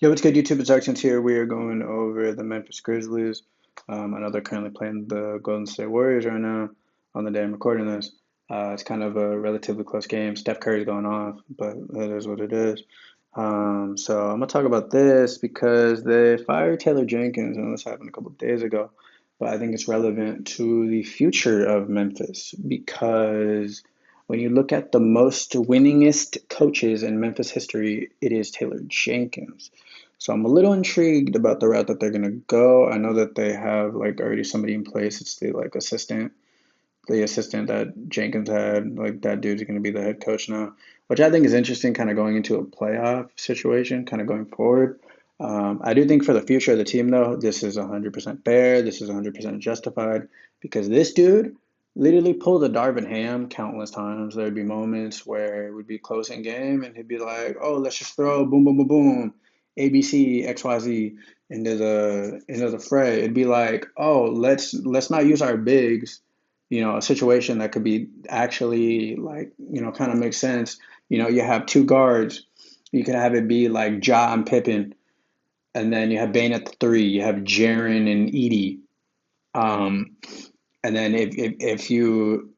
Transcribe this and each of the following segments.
Yo, what's good, YouTube? It's Archons here. We are going over the Memphis Grizzlies. I know they're currently playing the Golden State Warriors right now on the day I'm recording this. It's kind of a relatively close game. Steph Curry's going off, but it is what it is. So I'm gonna talk about this because they fired Taylor Jenkins, and this happened a couple of days ago. But I think it's relevant to the future of Memphis because when you look at the most winningest coaches in Memphis history, it is Taylor Jenkins. So I'm a little intrigued about the route that they're gonna go. I know that they have like already somebody in place. It's the assistant that Jenkins had. Like that dude's gonna be the head coach now, which I think is interesting. Kind of going into a playoff situation, kind of going forward. I do think for the future of the team, though, this is 100% fair. This is 100% justified because this dude literally pulled a Darvin Ham countless times. There'd be moments where it would be close in game, and he'd be like, "Oh, let's just throw boom, boom, boom, boom, ABC, XYZ into the fray." It'd be like, "Oh, let's not use our bigs." A situation that could be actually like, kind of makes sense. You have two guards. You could have it be like Ja and Pippen, and then you have Bane at the three. You have Jaren and Edie. Um, and then if you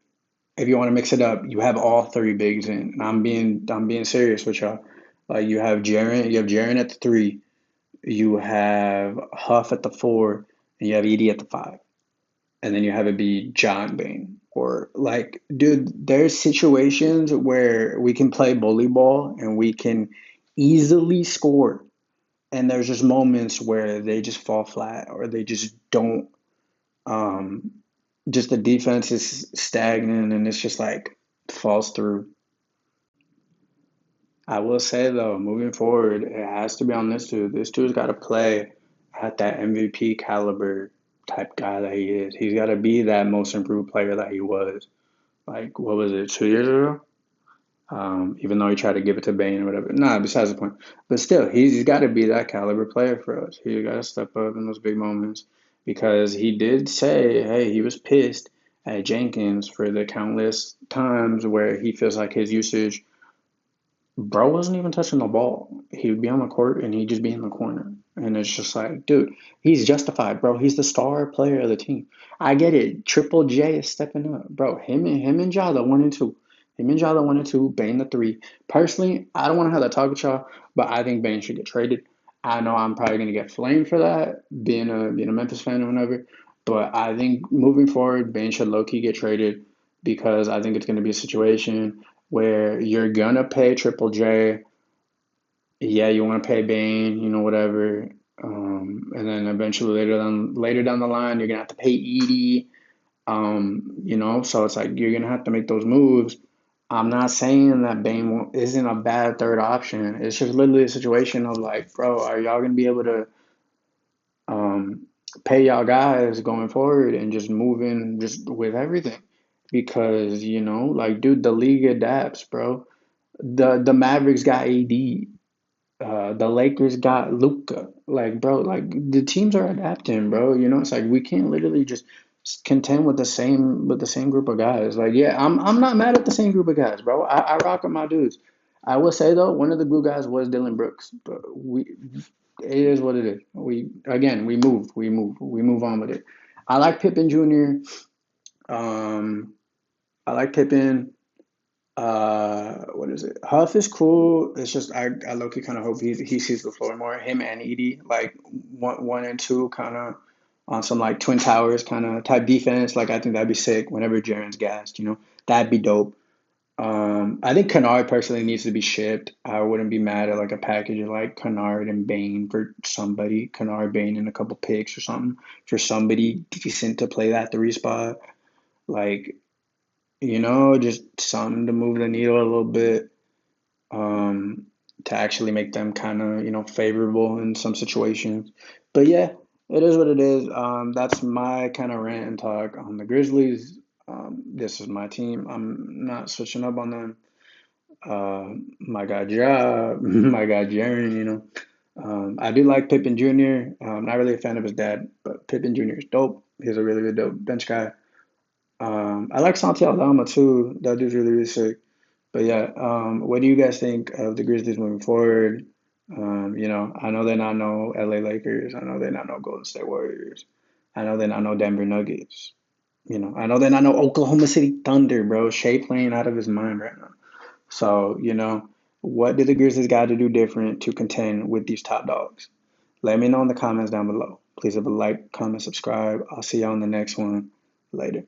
want to mix it up, you have all three bigs in. And I'm being serious with y'all. Like you have Jaren at the three, you have Huff at the four, and you have Edie at the five, and then you have it be John Bane. Or like, dude, there's situations where we can play bully ball and we can easily score. And there's just moments where they just fall flat or they just don't um just the defense is stagnant and it's just like falls through. I will say though, moving forward, it has to be on this dude. This dude's got to play at that MVP caliber type guy that he is. He's got to be that most improved player that he was. Like, what was it, 2 years ago? Even though he tried to give it to Bane or whatever. Nah, besides the point. But still, he's got to be that caliber player for us. He's got to step up in those big moments because he did say, hey, he was pissed at Jenkins for the countless times where he feels like his usage, bro wasn't even touching the ball. He would be on the court and he'd just be in the corner. And it's just like, dude, he's justified, bro. He's the star player of the team. I get it. Triple J is stepping up, bro. Him and Ja the one and two. Him and Ja the one and two. Bane the three. Personally, I don't want to have that talk with y'all, but I think Bane should get traded. I know I'm probably gonna get flamed for that, being a Memphis fan or whatever. But I think moving forward, Bane should low key get traded because I think it's gonna be a situation where you're gonna pay Triple J. Yeah, you want to pay Bane, whatever. And then eventually later down the line, you're gonna have to pay Edie. So it's like you're gonna have to make those moves. I'm not saying that isn't a bad third option. It's just literally a situation of like, bro, are y'all gonna be able to um, pay y'all guys going forward and just moving just with everything? Because like, dude, the league adapts, bro. The Mavericks got AD. The Lakers got Luca. Like, bro, like the teams are adapting, bro. It's like we can't literally just contend with the same group of guys. Like, yeah, I'm not mad at the same group of guys, bro. I rock with my dudes. I will say though, one of the glue guys was Dylan Brooks, but it is what it is. We move on with it. I like Pippen Jr. I like Pippen. What is it? Huff is cool. It's just I low-key kind of hope he sees the floor more. Him and Edie, like one and two, kind of on some like Twin Towers kind of type defense. Like I think that'd be sick. Whenever Jaren's gassed, that'd be dope. I think Kennard personally needs to be shipped. I wouldn't be mad at like a package of like Kennard and Bane for somebody. Kennard, Bane, and a couple picks or something for somebody decent to play that three spot. Like just something to move the needle a little bit, um, to actually make them kind of, favorable in some situations. But yeah, it is what it is. That's my kind of rant and talk on the Grizzlies. This is my team. I'm not switching up on them. My guy Ja, my guy Jaren, I do like Pippen Jr. I'm not really a fan of his dad, but Pippen Jr. is dope. He's a really, really dope bench guy. I like Santi Aldama too. That dude's really, really sick. But yeah, what do you guys think of the Grizzlies moving forward? I know they're not no LA Lakers. I know they're not no Golden State Warriors. I know they're not no Denver Nuggets. I know they're not no Oklahoma City Thunder, bro. Shea playing out of his mind right now. So, what did the Grizzlies got to do different to contend with these top dogs? Let me know in the comments down below. Please leave a like, comment, subscribe. I'll see you on the next one. Later.